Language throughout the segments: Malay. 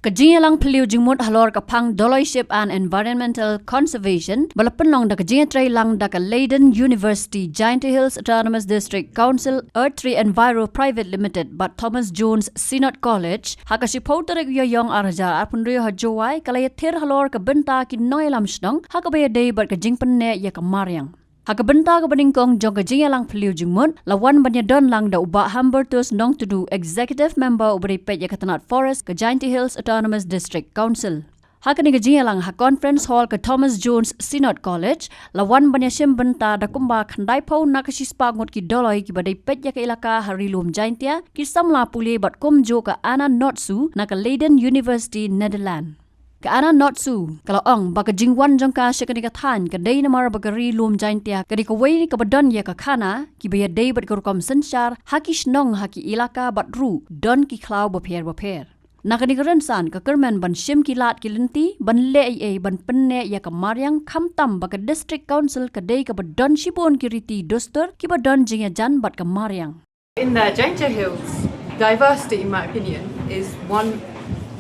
Kajingalang peliu jingmut halor kapang Doloyship and Environmental Conservation balapenlong da kajingatray lang da ka Leiden University Giant Hills Autonomous District Council Earth 3 Enviro Private Limited but Thomas Jones Synod College hakasipautarek yoyong arja apunrio hajowai kalayatir halor ka benta ki noilam shnong hakabaya day bat kajingpenne ya kamaryang. Hakabenta ka baningkong jong kajingalang peliu jingmut lawan banyadon lang da uba Humbertus nong tudu executive member ubri pet ya katanat forest ka Giant Hills Autonomous District Council. Hakani kajingalang ha conference hall ka Thomas Jones Synod College lawan banyasim benta da kumba khandai pau nakasispa ngot ki doloy ki badai pet ya ka ilaka harilum Giantia ki samla puli bat kumjo ka Anna Notsu na ka Leiden University Netherlands. Kaana not su kalau ong baka jingwan jong ka syakani ka than ka day namar baka rilum Giantia ka di ka way ni ka badon ya ka kana ki baya day bat kurkom sensyar hakish nong haki ilaka bat ru don ki klau baper nakani ka rensan ka kermen ban shim ki lat ki lenti ban le ai ban penne ya ka maryang khamtam baka district council ka day ka badon shipon ki riti dostor ki badon jingya jan bat ka maryang. In the Giant Hills, diversity, in my opinion, is one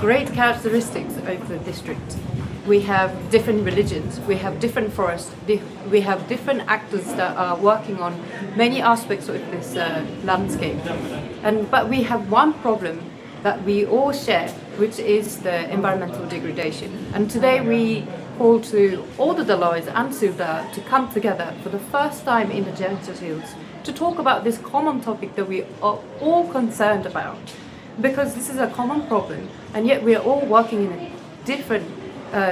great characteristics of the district. We have different religions, we have different forests, we have different actors that are working on many aspects of this landscape. But we have one problem that we all share, which is the environmental degradation. And today we call to all the Doloys and Suda to come together for the first time in the Giant Hills to talk about this common topic that we are all concerned about. Because this is a common problem, and yet we are all working in a different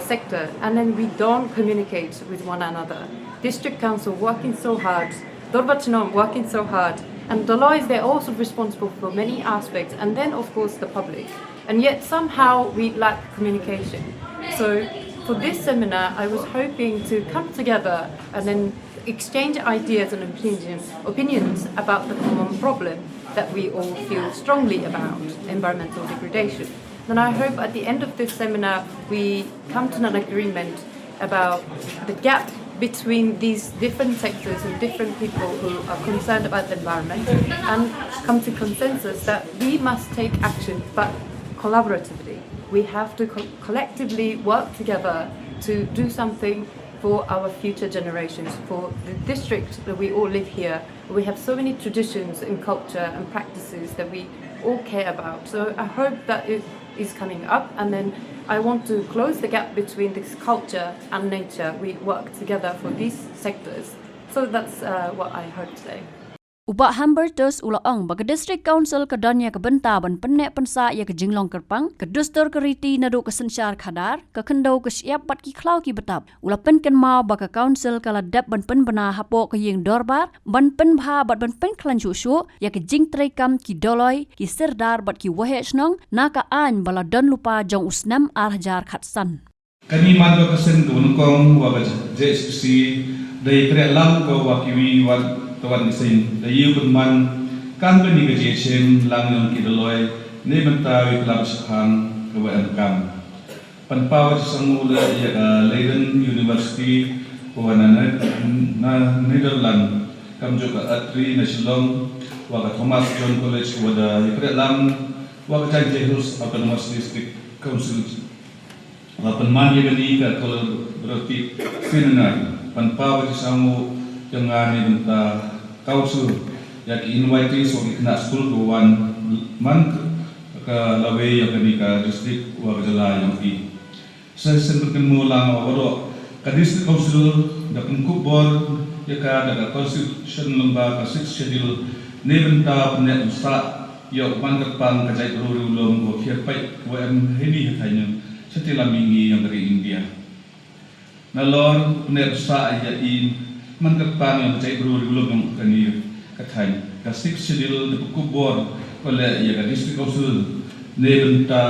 sector, and then we don't communicate with one another. District Council working so hard, Dorbachinom working so hard, and Doloys, they're also responsible for many aspects, and then of course the public. And yet somehow we lack communication. So for this seminar, I was hoping to come together and then exchange ideas and opinions about the common problem that we all feel strongly about, environmental degradation. Then I hope at the end of this seminar we come to an agreement about the gap between these different sectors and different people who are concerned about the environment and come to consensus that we must take action, but collaboratively. We have to collectively work together to do something for our future generations, for the district that we all live here. We have so many traditions and culture and practices that we all care about. So I hope that it is coming up, and then I want to close the gap between this culture and nature. We work together for these sectors. So that's what I hope today. Uba Humbertus ulaong baga district council kadanya kabenta ban penne pensa ya kejinglong kerpang kedustor keriti nadu kesensyar khadar kekendau kesiap pat ki klau ki betap ulapen ken mau baga council kala dap ban pen bena hapo ke yeng dorbar ban pen bha bat ban pen klan chu ya kejing trekam ki doloy ki sirdar bat ki wahe snong naka an bala don lupa jong usnam arhajar khatsan kami madwa kesen gunungkong wa JSC dai kre lam ko wa kiwi wa kawan mesin da yu man kan bani ga jesem lang yon ki doloy ne bentawi klab sahan ka wa kam pan pawa sangula ya Leiden University wa na Netherlands kam jo ka atri na Shillong wa ka Thomas Jones College wa da ikre lam wa ka Giant Hills Autonomous District Council wa pan man ya bani ka collaborative seminar pan pawa sangu jangan minta kausul ya ki invite so ki kena school to one month ka lawe yang kini ka district wa jala yang ki saya bertemu lama waro ka district council da pengkup board ya ka da constitution lembaga 6 schedule ne benta ne usa ya mangkapang ka jai ru lom ko khir pai wa em hini hatanya setila mingi yang dari India nalon ne usa ya in man kapang yang cai bro regulum yang kani kathai ka six schedule de kubor kole ya ka district council ne benta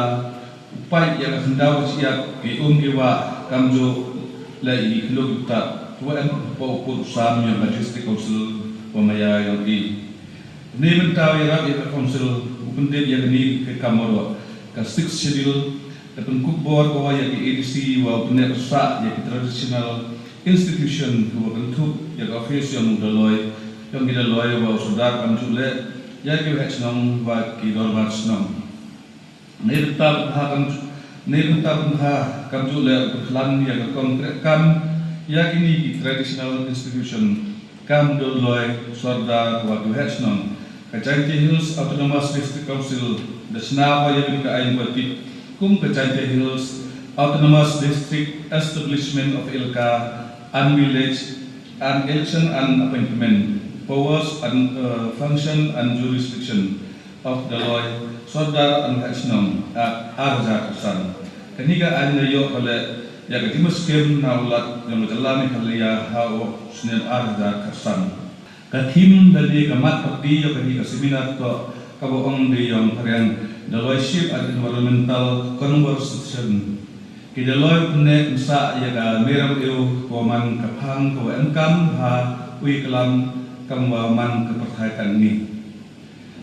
upai ya ka hendau siap ke ke wa kamjo la i kilogita wa em po ko sam yang ka district council wa maya yang di ne benta ya ka council upende ya ni ke kamoro ka six schedule de kubor ko ya ki ADC wa upne sa ya ki traditional institution who bentuk ya office yang Doloy yang kita Doloy wa saudara kami sudah ya kita senang wa kita hormat senang. Ini tetap akan Nebuta punha kamjule putlan ya konkret kam yakini di traditional institution kam doloi sorda wa duhetsnon Kajanti Hills Autonomous District Council desnawa yang ka ain batik kum Kajanti Hills Autonomous District Establishment of Ilka and Village and Election and Appointment Powers and Function and Jurisdiction of the Law Sodar and Hachnom Arja Kasan. Kaniga an yo kale ya katimus kem na ulat yang jalani kaliya hao snen Arja Kasan. Katim dari kamat pakti yo kani seminar to kaboong de yang karen the Lordship and Environmental Conversation. Kidaloy pune sa ya ga meram eu koman kapang ko engkam ha ui kelam kamwaman keperhatian ni.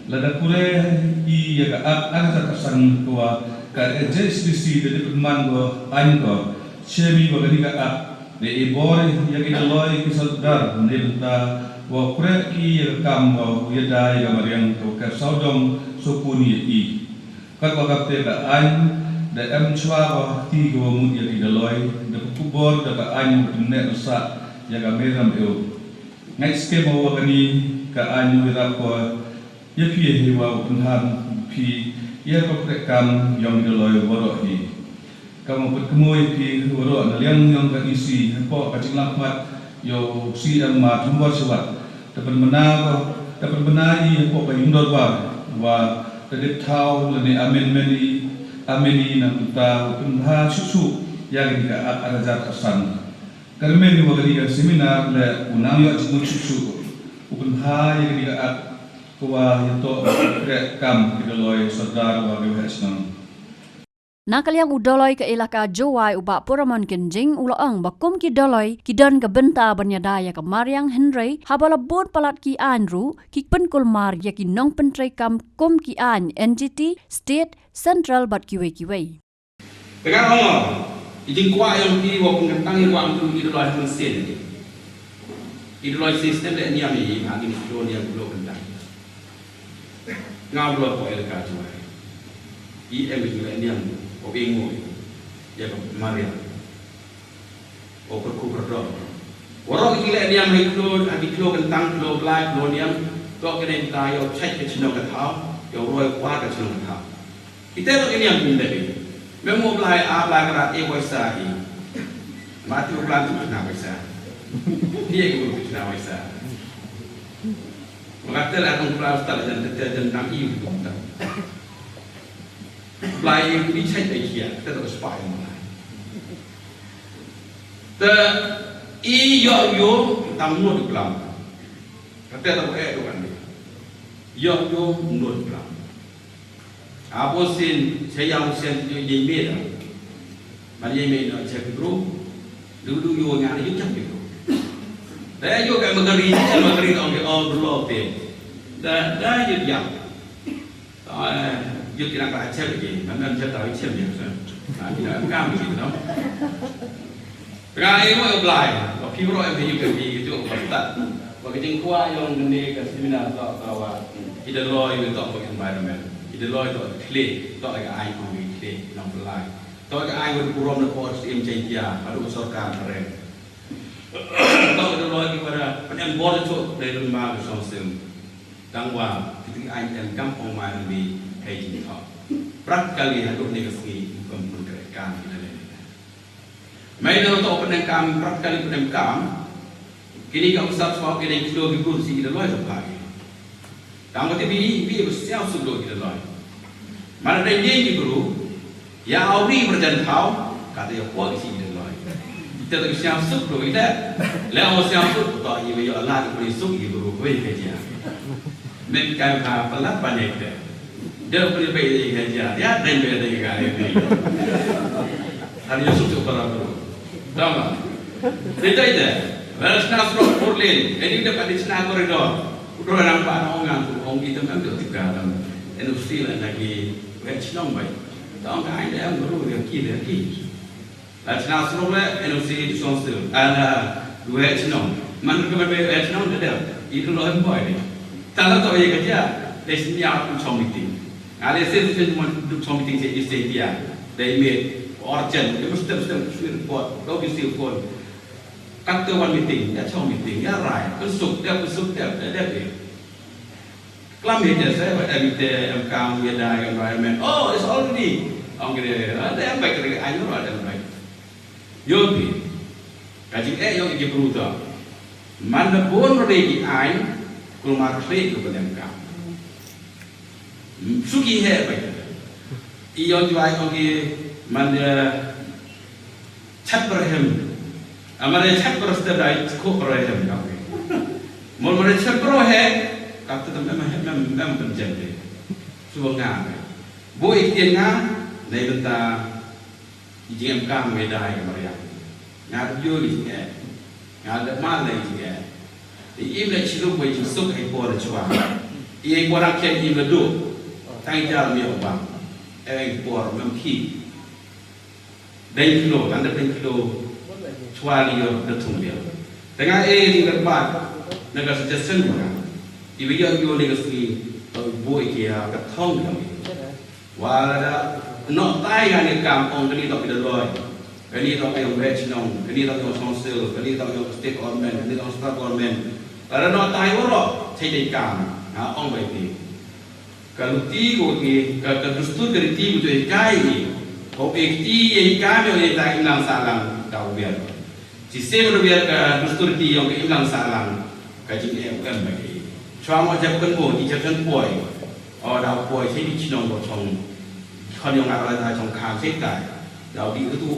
Lada kure i ya ga ak kasan ko ka JSBC de perman go ango chemi bagani ga ak de ibor ya kidaloy kisadar nilta wa kure i ya kam wa yada ya mariang ko ka saudom sopuni i. Kat wakapte ga an da em chwa wa ti go mun ya kidaloy da kubor da ka an ne sa ya ga meram eu. Ngai skema wa kani ka an wira ko ya pi he wa punhan pi ya ko kam yong kidaloy woro hi. Kamu put kemoy pi woro na liang yong ka isi po ka cinglang mat yo si ang ma thumbo suwat dapat menai po ka indor wa kedip tau lene ameni na tuta punha susu yang ka arajat kasan. Karmen ni wagani ka seminar le unang yo chimun susu punha yang ka kuwa yato kre kam kidaloy sadar wa behesnan. Nakaliang udoloy ka ilaka Jowai uba Puraman Kenjing uloang bakum ki doloy ki dan ka benta banyadaya ka Mariang Henry habala bon palat ki Andrew ki penkulmar ya ki nong pentray kam kum ki an NGT State Central bat kiwe. Pegang ngomong, izin kuat yang di bawah pengentang yang kuat untuk idoloi mesin. Idoloi sistem dan niam ini agak ni flow dia belum kentang. Ngau belum poel kajuai. IM juga niam. Obingo, ya Maria, berkumpul. Orang gila dia mengiklud, akiklud kentang, klud black, klud yang, kau kena tayo cek ke cina kau, yo roy kuat ke cina kau. Kita tu ini yang pindah ni. Memang belai kerat kuasa ini, mati belan tu kena kuasa. Dia yang kena kuasa. Mengatakan orang belan start dan nak iu tu. Belai ini cek dia, kita tak spy mana. Ter yo tamu di belang. Kita tak boleh doan dia. Yo menurut belang. Apa sen saya yang sen jembe dah. Mana jembe nak cek guru. Dulu yo ngari yo cek guru. Dah yo kan mengeri orang berlalu tu. Dah yo yang. Yo tidak nak cek lagi, anda cek tahu cek dia kan? Tidak kami itu, no. Pegang itu apply, kalau people yang pergi itu berkat. Bagi jengkuah yang gede ke seminar tahu kita law itu tahu environment, kita law itu clay, tahu lagi air kami clay, nak apply. Tahu lagi air berkurang lepas MCT baru sorkan keren. Tahu kita law itu pada penyang bodoh tu dari rumah bersama. Tangwa kita air yang kampung mana di Haji Hall. Praktikali hadap negasi bukan kerajaan kita ni. Mereka tahu penengkam praktikali penengkam. Kini kau usah soal kini kilo kilo si kita loy sebagai. Kamu tu bi bersiap sebelum kita loy. Mana ada yang guru, ya awri berjantau kata ya kuat si kita loy. Kita tak siap sebelum kita. Lalu siap sebelum tak ia ya Allah tu boleh suk guru kau kerja. Mereka pelat banyak kita. Dia boleh baik dia dia dan dia kali ini. Hari Yusuf tu orang baru. Tahu tak? Tidak itu. Balas nasrul Portland. Ini dapat di sana koridor. Udah nampak orang tu orang kita memang tiga dalam industri lagi kecil baik. Tahu tak? Ada yang baru yang kiri. Balas nasrul industri di Sonsel. Ada dua kecil. Mana kemudian kecil ada. Itu loh boy ni. Tak tahu yang kerja. Di sini aku meeting. Ada saya cuma duduk meeting saya di India. they made urgent. It was step report. Go to see phone. Cut the one meeting. That's how meeting. Yeah, right. Cứ sụp đẹp. Klam here say but every come with the environment. Oh, it's already. Ông cái đấy em bạch cái anh nó em bạch. Yogi. Cái gì ấy yogi beruta. Mana pun regi anh kalau market itu pada mereka. Suki he bạch. Iyo jual yogi mana chat berahem. Amare chat berasal dari kau berahem kau. Mula chat berahem. Kata memang penjadi. Suang ngam. Boleh ikhtiar ngam. Này bên ta chỉ em cam về đài cái mà nhà vui gì kẻ nhà đất mát này gì kẻ thì im lại chỉ lúc bây giờ sốc hay qua là chua em qua đang khen im là đủ tay ra là miệng bằng em qua là khi đánh kilo đánh được đánh kilo chua đi rồi được thùng biểnแต่งั้นthì các bạn nó có suggestion của nó thì bây giờ vô đây cái gì vui kia cái thông rồi và là nó tay ra những cảm ông cái đi đọc được rồi cái đi đọc yung regional cái đi đọc yung council cái đi đọc yung state government cái đi đọc state government karena nó tay quá rồi thấy cái cảm ông vậy thì cái lúc tí của cái dustur cái tí của cái gì có cái tí cái mà cái im lang salang đầu biệt chỉ xem rồi biệt cái dustur tí ông cái im lang salang cái chính em vậy cho mà chấp cân bổ thì chấp cân bồi ở đầu bồi thấy đi chinh của chồngคนยังอะไรได้ชงคามเช็คได้เราดีก็ตัว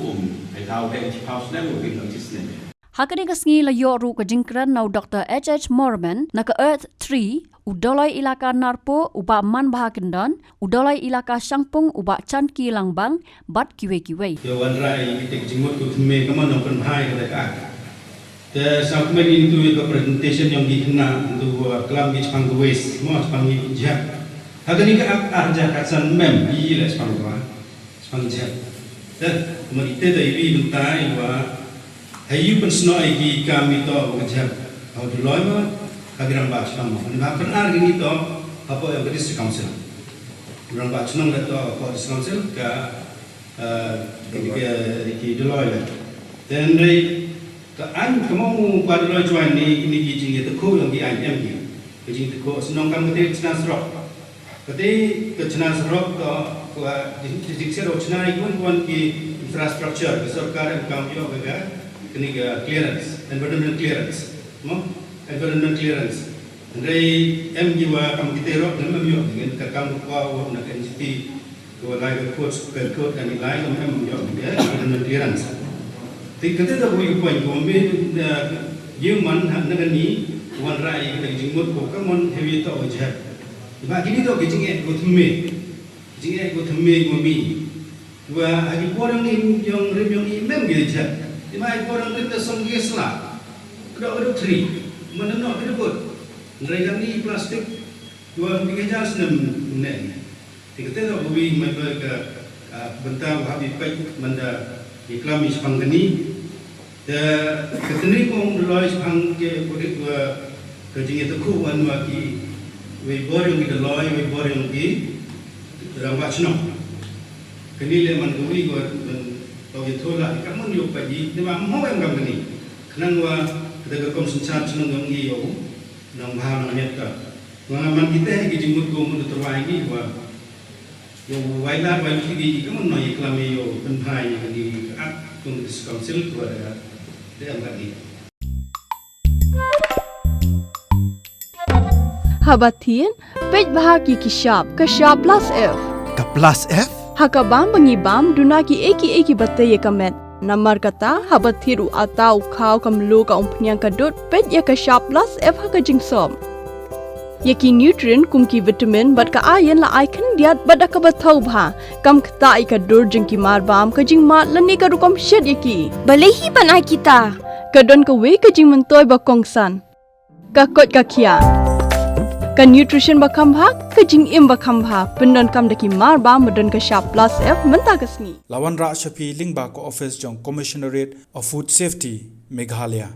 ให้เราเป็นที่พาวส์นั่นหรือเป็นที่สเนม Hakani kasngi la yo ru ka jingkran nau Dr. H.H. Morman na ka Earth 3 udolai ilaka narpo uba man bahakindon udolai ilaka sangpung uba chan ki langbang bat kiwe. Yo wan rai itik jingmut ku thme kaman nong kan hai ka ka. Te sakmen into the presentation yang dikena untuk kelam di Jepang West, mo Jepang Jap. Hakani ka arja katsan mem bi la Jepang Jap. Te merite dai bi bentai wa hayu pensnoi ki kami to ngajak au duloi ma kagiram ba Jepang mo. Ba penar gini to apa yang district council. Orang ba Jepang da to apa district council ka ki duloi la. Dan dai ka an kamu ba duloi join ni ki jing te ko yang di IM ki. Ki jing te ko senong kam te chna srok. Kati ke chna srok to wa district ro chna ikun ki infrastructure ke sarkar kam yo ga kini clearance, environmental clearance, environmental clearance. Andai jiwa kamu kita rok dan memio dengan kamu kau nak entity kau lagi code dan nilai kamu memio environmental clearance. Tapi kita tak boleh poin kau human dengan ni wan rai kita jenggot kau kamu heavy tau je. Iba kini tu kecingnya kau theme kau mi. Dua hari orang ni yang review ni mem je. Dimai orang kita songges lah, ada tree, mana nak berebut. Mereka ni plastik dua tiga jas nem nen. Tiga tak boleh mereka bentang habis pek menda iklam Jepang ni. Keteni pun Deloitte Jepang ke kerjanya tu kuan waki, borong kita Deloitte, borong ki rambat senang. Kini le manduri gua Tau itu lah, kamu niup pagi, ni mah mau yang kamu ni. Kenang wa kita konsensat senang yang iyo, nang bahang nang nyata. Pengalaman kita yang jemput kau menurut terwagi wa, yo wailah wai kiri kamu noi iklam iyo penpai yang di at kongres council tu ada, dia angkat ni. Habatin, pej bahagi kishap plus F. Ka plus F? Hakabam bangibam dunaki eki batay kamet. Namar kata habat thiru atau kau kamlu ka umpnyang kadut pet ya ka sharp plus F haka jingsom. Yaki nutrient kumki vitamin bat ka ayan la icon diat bada ka bathau bha kam kata ika dur jingki marbam ka jingma lani ka rukom shed yaki. Balehi banai kita. Kadon ka we ka jing mentoy ba kongsan. Ka kot ka kia. Ka nutrition bakam bha ka jing im bakam bha pendon kam daki marba medon ka sharp plus F menta kasni. Lawan Ra Shafi Lingba ko office jong Commissionerate of Food Safety Meghalaya.